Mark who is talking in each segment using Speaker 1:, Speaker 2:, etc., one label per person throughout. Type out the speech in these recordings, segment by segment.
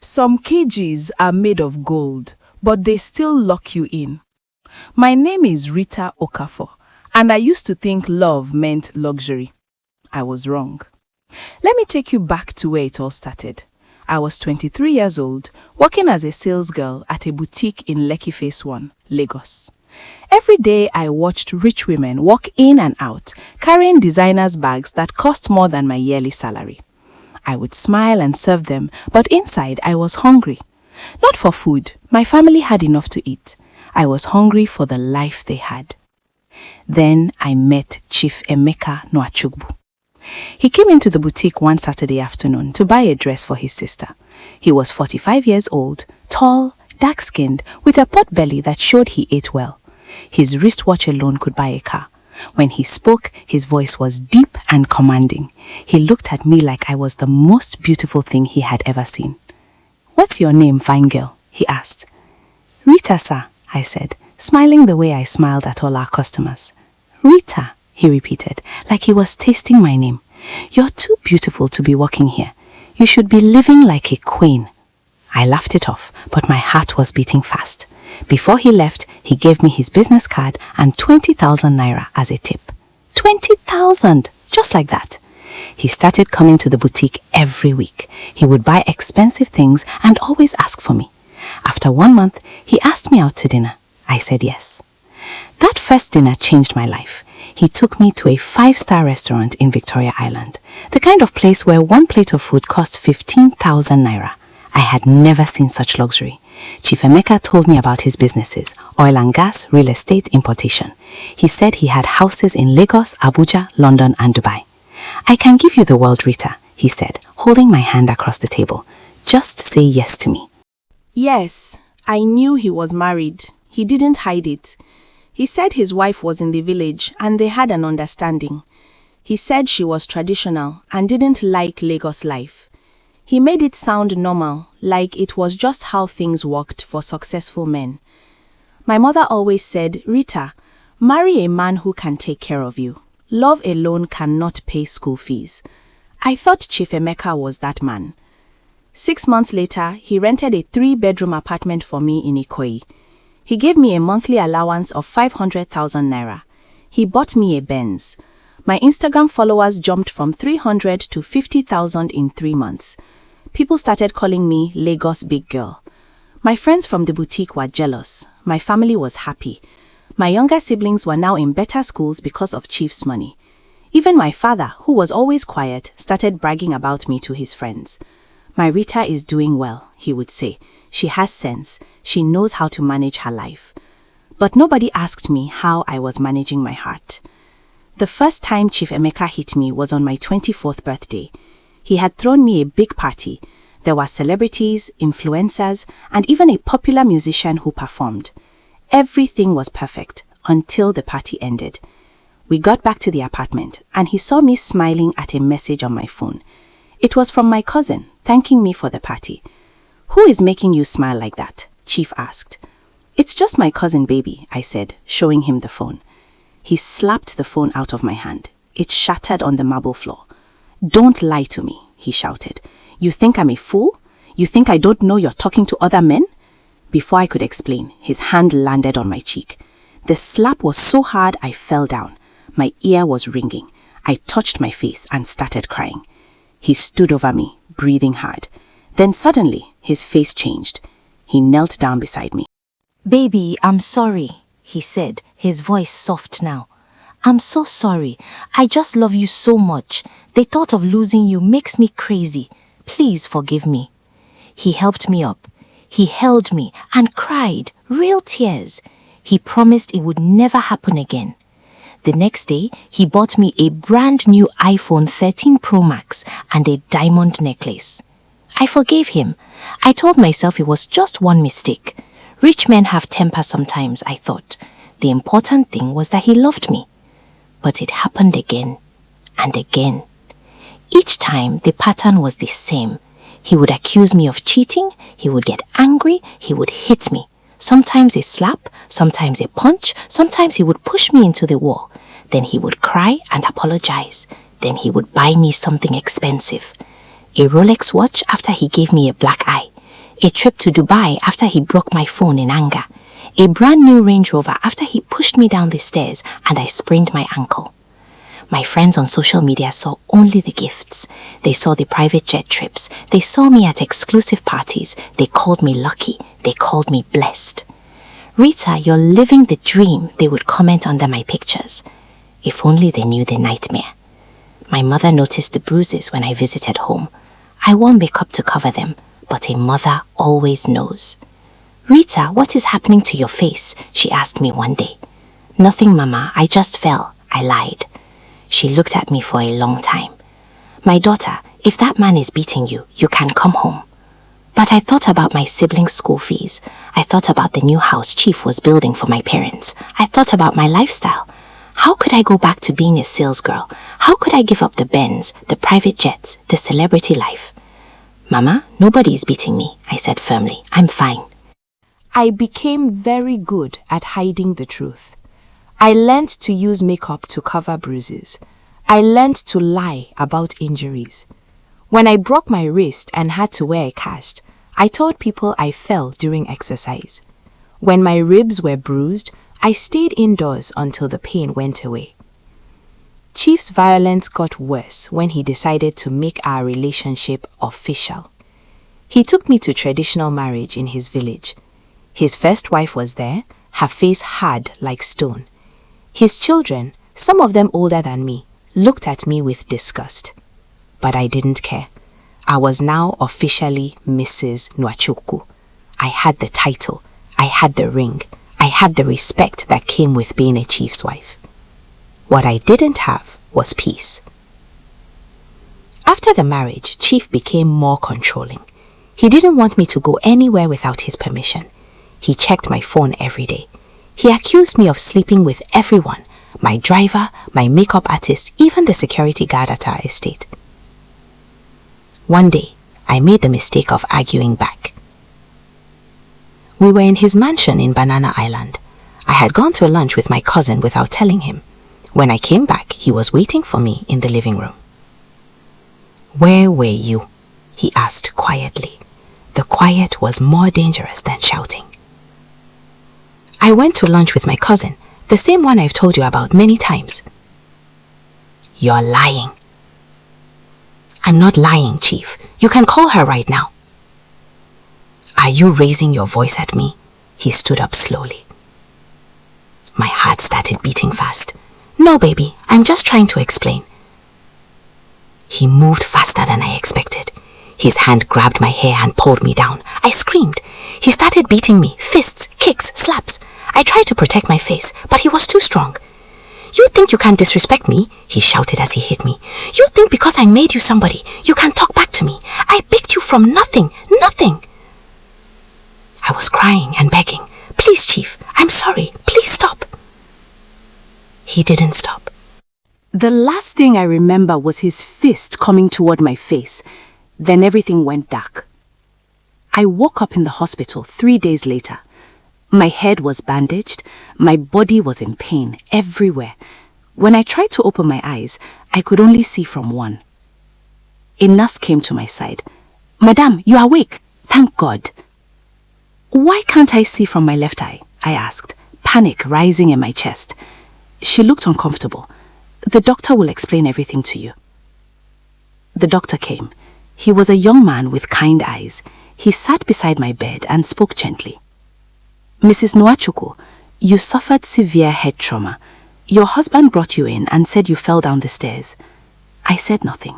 Speaker 1: Some cages are made of gold, but they still lock you in. My name is Rita Okafor, and I used to think love meant luxury. I was wrong. Let me take you back to where it all started. I was 23 years old, working as a sales girl at a boutique in Lekki Phase 1, Lagos. Every day I watched rich women walk in and out, carrying designers' bags that cost more than my yearly salary. I would smile and serve them, but inside I was hungry. Not for food, my family had enough to eat. I was hungry for the life they had. Then I met Chief Emeka Nwachukwu. He came into the boutique one Saturday afternoon to buy a dress for his sister. He was 45 years old, tall, dark-skinned, with a pot belly that showed he ate well. His wristwatch alone could buy a car. When he spoke, his voice was deep and commanding. He looked at me like I was the most beautiful thing he had ever seen. "What's your name, fine girl?" he asked. "Rita, sir," I said, smiling the way I smiled at all our customers. "Rita," he repeated, like he was tasting my name. "You're too beautiful to be working here. You should be living like a queen." I laughed it off, but my heart was beating fast. Before he left, he gave me his business card and 20,000 naira as a tip. 20,000! Just like that. He started coming to the boutique every week. He would buy expensive things and always ask for me. After 1 month, he asked me out to dinner. I said yes. That first dinner changed my life. He took me to a 5-star restaurant in Victoria Island, the kind of place where one plate of food cost 15,000 naira. I had never seen such luxury. Chief Emeka told me about his businesses, oil and gas, real estate, importation. He said he had houses in Lagos, Abuja, London and Dubai. "I can give you the world, Rita," he said, holding my hand across the table. "Just say yes to me."
Speaker 2: Yes, I knew he was married. He didn't hide it. He said his wife was in the village and they had an understanding. He said she was traditional and didn't like Lagos life. He made it sound normal, like it was just how things worked for successful men. My mother always said, "Rita, marry a man who can take care of you. Love alone cannot pay school fees." I thought Chief Emeka was that man. 6 months later, he rented a 3-bedroom apartment for me in Ikoyi. He gave me a monthly allowance of 500,000 naira. He bought me a Benz. My Instagram followers jumped from 300 to 50,000 in 3 months. People started calling me Lagos Big Girl. My friends from the boutique were jealous. My family was happy. My younger siblings were now in better schools because of Chief's money. Even my father, who was always quiet, started bragging about me to his friends. "My Rita is doing well," he would say. "She has sense. She knows how to manage her life." But nobody asked me how I was managing my heart. The first time Chief Emeka hit me was on my 24th birthday. He had thrown me a big party. There were celebrities, influencers, and even a popular musician who performed. Everything was perfect until the party ended. We got back to the apartment, and he saw me smiling at a message on my phone. It was from my cousin, thanking me for the party. "Who is making you smile like that?" Chief asked. "It's just my cousin, baby," I said, showing him the phone. He slapped the phone out of my hand. It shattered on the marble floor. "Don't lie to me," he shouted. "You think I'm a fool? You think I don't know you're talking to other men?" Before I could explain, his hand landed on my cheek. The slap was so hard I fell down. My ear was ringing. I touched my face and started crying. He stood over me, breathing hard. Then suddenly, his face changed. He knelt down beside me.
Speaker 3: "Baby, I'm sorry," he said, his voice soft now. "I'm so sorry. I just love you so much. The thought of losing you makes me crazy. Please forgive me." He helped me up. He held me and cried, real tears. He promised it would never happen again. The next day, he bought me a brand new iPhone 13 Pro Max and a diamond necklace. I forgave him. I told myself it was just one mistake. Rich men have temper sometimes, I thought. The important thing was that he loved me. But it happened again and again. Each time, the pattern was the same. He would accuse me of cheating, he would get angry, he would hit me. Sometimes a slap, sometimes a punch, sometimes he would push me into the wall. Then he would cry and apologize. Then he would buy me something expensive. A Rolex watch after he gave me a black eye. a trip to Dubai after he broke my phone in anger, a brand new Range Rover after he pushed me down the stairs and I sprained my ankle. My friends on social media saw only the gifts. They saw the private jet trips. They saw me at exclusive parties. They called me lucky. They called me blessed. Rita, you're living the dream, they would comment under my pictures. If only they knew the nightmare. My mother noticed the bruises when I visited home. I wore makeup to cover them, but a mother always knows. Rita, what is happening to your face? She asked me one day. Nothing, Mama, I just fell. I lied. She looked at me for a long time. My daughter, if that man is beating you, you can come home. But I thought about my siblings' school fees. I thought about the new house Chief was building for my parents. I thought about my lifestyle. How could I go back to being a sales girl? How could I give up the Benz, the private jets, the celebrity life? Mama, nobody is beating me, I said firmly. I'm fine.
Speaker 1: I became very good at hiding the truth. I learned to use makeup to cover bruises. I learned to lie about injuries. When I broke my wrist and had to wear a cast, I told people I fell during exercise. When my ribs were bruised, I stayed indoors until the pain went away. Chief's violence got worse when he decided to make our relationship official. He took me to traditional marriage in his village. His first wife was there, her face hard like stone. His children, some of them older than me, looked at me with disgust. But I didn't care. I was now officially Mrs. Nwachukwu. I had the title, I had the ring, I had the respect that came with being a chief's wife. What I didn't have was peace. After the marriage, Chief became more controlling. He didn't want me to go anywhere without his permission. He checked my phone every day. He accused me of sleeping with everyone, my driver, my makeup artist, even the security guard at our estate. One day, I made the mistake of arguing back. We were in his mansion in Banana Island. I had gone to lunch with my cousin without telling him. When I came back, he was waiting for me in the living room. "Where were you?" he asked quietly. The quiet was more dangerous than shouting. "I went to lunch with my cousin, the same one I've told you about many times." "You're lying." "I'm not lying, Chief. You can call her right now." "Are you raising your voice at me?" He stood up slowly. My heart started beating fast. "No, baby, I'm just trying to explain." He moved faster than I expected. His hand grabbed my hair and pulled me down. I screamed. He started beating me, fists, kicks, slaps. I tried to protect my face, but he was too strong. "You think you can disrespect me?" he shouted as he hit me. "You think because I made you somebody, you can talk back to me? I picked you from nothing, nothing." I was crying and begging. "Please, Chief, I'm sorry. Please stop." He didn't stop.
Speaker 2: The last thing I remember was his fist coming toward my face. Then everything went dark. I woke up in the hospital 3 days later. My head was bandaged, my body was in pain everywhere. When I tried to open my eyes, I could only see from one. A nurse came to my side. "Madame, you are awake. Thank God." "Why can't I see from my left eye?" I asked, panic rising in my chest. She looked uncomfortable. "The doctor will explain everything to you." The doctor came. He was a young man with kind eyes. He sat beside my bed and spoke gently. "Mrs. Nwachukwu, you suffered severe head trauma. Your husband brought you in and said you fell down the stairs." I said nothing.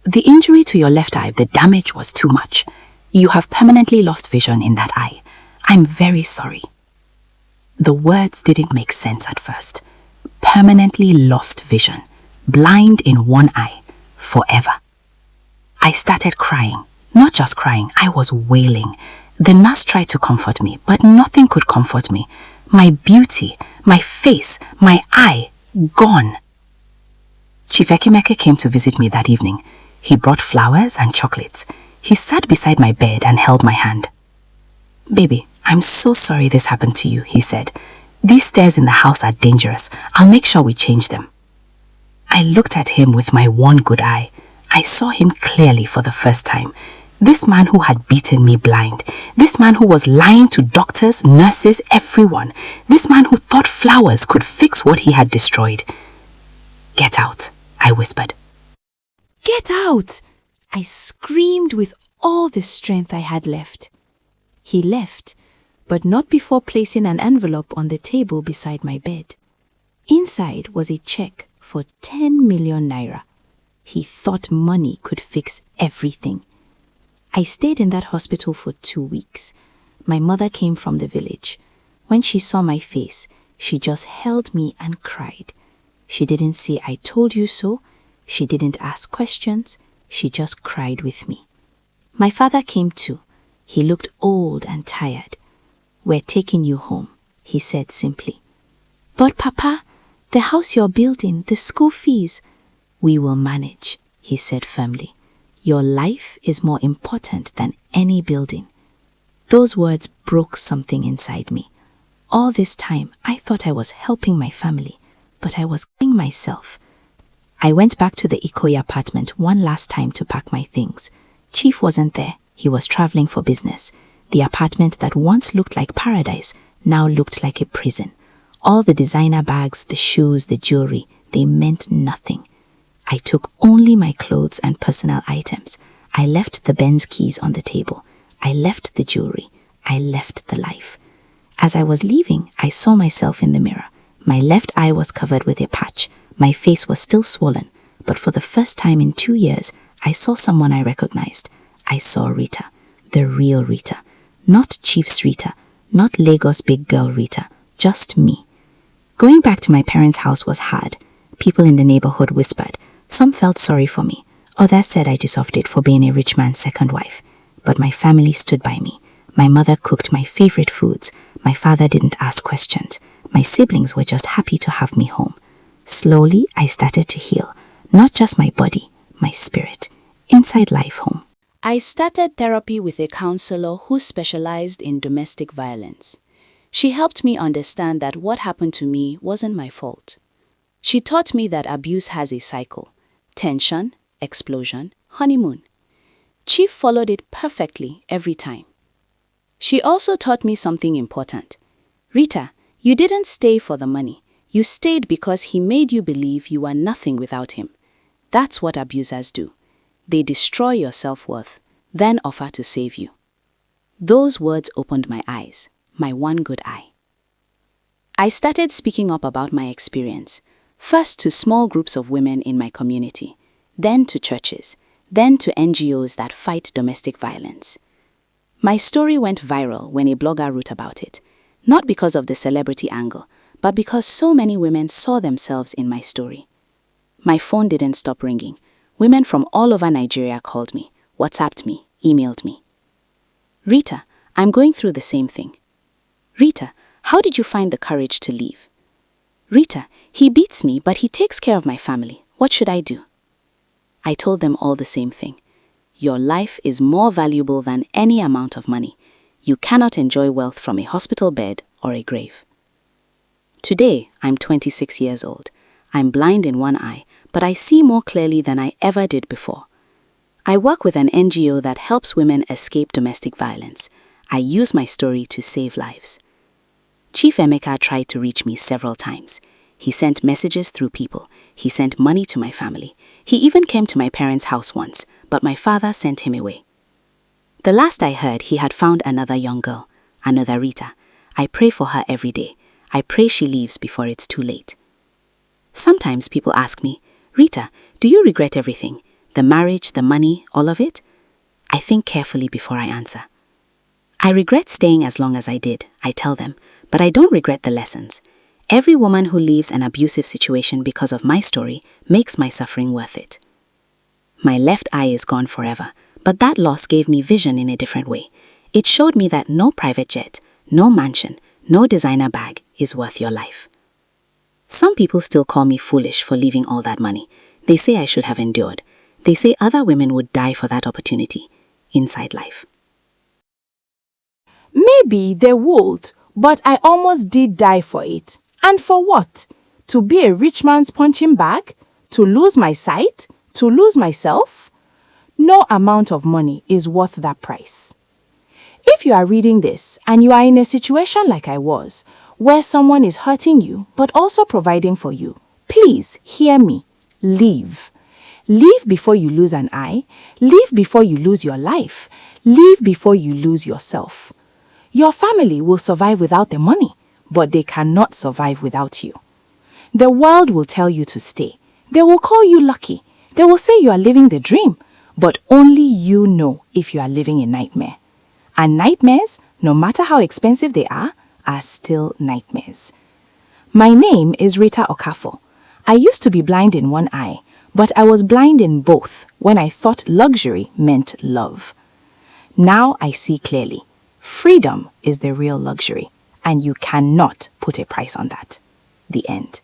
Speaker 2: "The injury to your left eye, the damage was too much. You have permanently lost vision in that eye. I'm very sorry." The words didn't make sense at first. Permanently lost vision, blind in one eye, forever. I started crying. Not just crying, I was wailing. The nurse tried to comfort me, but nothing could comfort me. My beauty, my face, my eye, gone. Chief Ekimeke came to visit me that evening. He brought flowers and chocolates. He sat beside my bed and held my hand. "Baby, I'm so sorry this happened to you," he said. "These stairs in the house are dangerous. I'll make sure we change them." I looked at him with my one good eye. I saw him clearly for the first time.
Speaker 1: This man who had beaten me blind. This man who was lying to doctors, nurses, everyone. This man who thought flowers could fix what he had destroyed. Get out, I whispered.
Speaker 2: Get out! I screamed with all the strength I had left. He left, but not before placing an envelope on the table beside my bed. Inside was a check for 10 million naira. He thought money could fix everything. I stayed in that hospital for 2 weeks. My mother came from the village. When she saw my face, she just held me and cried. She didn't say, "I told you so." She didn't ask questions. She just cried with me. My father came too. He looked old and tired. "We're taking you home," he said simply. "But Papa, the house you're building, the school fees." "We will manage," he said firmly. "Your life is more important than any building." Those words broke something inside me. All this time, I thought I was helping my family, but I was killing myself. I went back to the Ikoyi apartment one last time to pack my things. Chief wasn't there. He was traveling for business. The apartment that once looked like paradise now looked like a prison. All the designer bags, the shoes, the jewelry, they meant nothing. I took only my clothes and personal items. I left the Benz keys on the table. I left the jewelry. I left the life. As I was leaving, I saw myself in the mirror. My left eye was covered with a patch. My face was still swollen, but for the first time in 2 years, I saw someone I recognized. I saw Rita, the real Rita. Not Chief's Rita, not Lagos big girl Rita, just me. Going back to my parents' house was hard. People in the neighborhood whispered. Some felt sorry for me. Others said I deserved it for being a rich man's second wife. But my family stood by me. My mother cooked my favorite foods. My father didn't ask questions. My siblings were just happy to have me home. Slowly, I started to heal. Not just my body, my spirit. Inside life home. I started therapy with a counselor who specialized in domestic violence. She helped me understand that what happened to me wasn't my fault. She taught me that abuse has a cycle: tension, explosion, honeymoon. Chief followed it perfectly every time. She also taught me something important. Rita, you didn't stay for the money. You stayed because he made you believe you were nothing without him. That's what abusers do. They destroy your self-worth, then offer to save you. Those words opened my eyes, my one good eye. I started speaking up about my experience, first to small groups of women in my community, then to churches, then to NGOs that fight domestic violence. My story went viral when a blogger wrote about it, not because of the celebrity angle, but because so many women saw themselves in my story. My phone didn't stop ringing. Women from all over Nigeria called me, WhatsApped me, emailed me. Rita, I'm going through the same thing. Rita, how did you find the courage to leave? Rita, he beats me, but he takes care of my family. What should I do? I told them all the same thing. Your life is more valuable than any amount of money. You cannot enjoy wealth from a hospital bed or a grave. Today, I'm 26 years old. I'm blind in one eye, but I see more clearly than I ever did before. I work with an NGO that helps women escape domestic violence. I use my story to save lives. Chief Emeka tried to reach me several times. He sent messages through people. He sent money to my family. He even came to my parents' house once, but my father sent him away. The last I heard, he had found another young girl, another Rita. I pray for her every day. I pray she leaves before it's too late. Sometimes people ask me, Rita, do you regret everything? The marriage, the money, all of it? I think carefully before I answer. I regret staying as long as I did, I tell them, but I don't regret the lessons. Every woman who leaves an abusive situation because of my story makes my suffering worth it. My left eye is gone forever, but that loss gave me vision in a different way. It showed me that no private jet, no mansion, no designer bag is worth your life. Some people still call me foolish for leaving all that money. They say I should have endured. They say other women would die for that opportunity. Inside life.
Speaker 1: Maybe they would, but I almost did die for it. And for what? To be a rich man's punching bag? To lose my sight? To lose myself? No amount of money is worth that price. If you are reading this and you are in a situation like I was, where someone is hurting you but also providing for you, please hear me. Leave. Leave before you lose an eye. Leave before you lose your life. Leave before you lose yourself. Your family will survive without the money, but they cannot survive without you. The world will tell you to stay. They will call you lucky. They will say you are living the dream, but only you know if you are living a nightmare. And nightmares, no matter how expensive they are still nightmares. My name is Rita Okafor. I used to be blind in one eye, but I was blind in both when I thought luxury meant love. Now I see clearly. Freedom is the real luxury, and you cannot put a price on that. The end.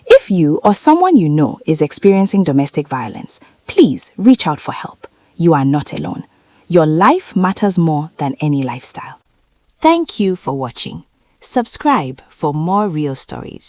Speaker 1: If you or someone you know is experiencing domestic violence, please reach out for help. You are not alone. Your life matters more than any lifestyle.
Speaker 2: Thank you for watching. Subscribe for more real stories.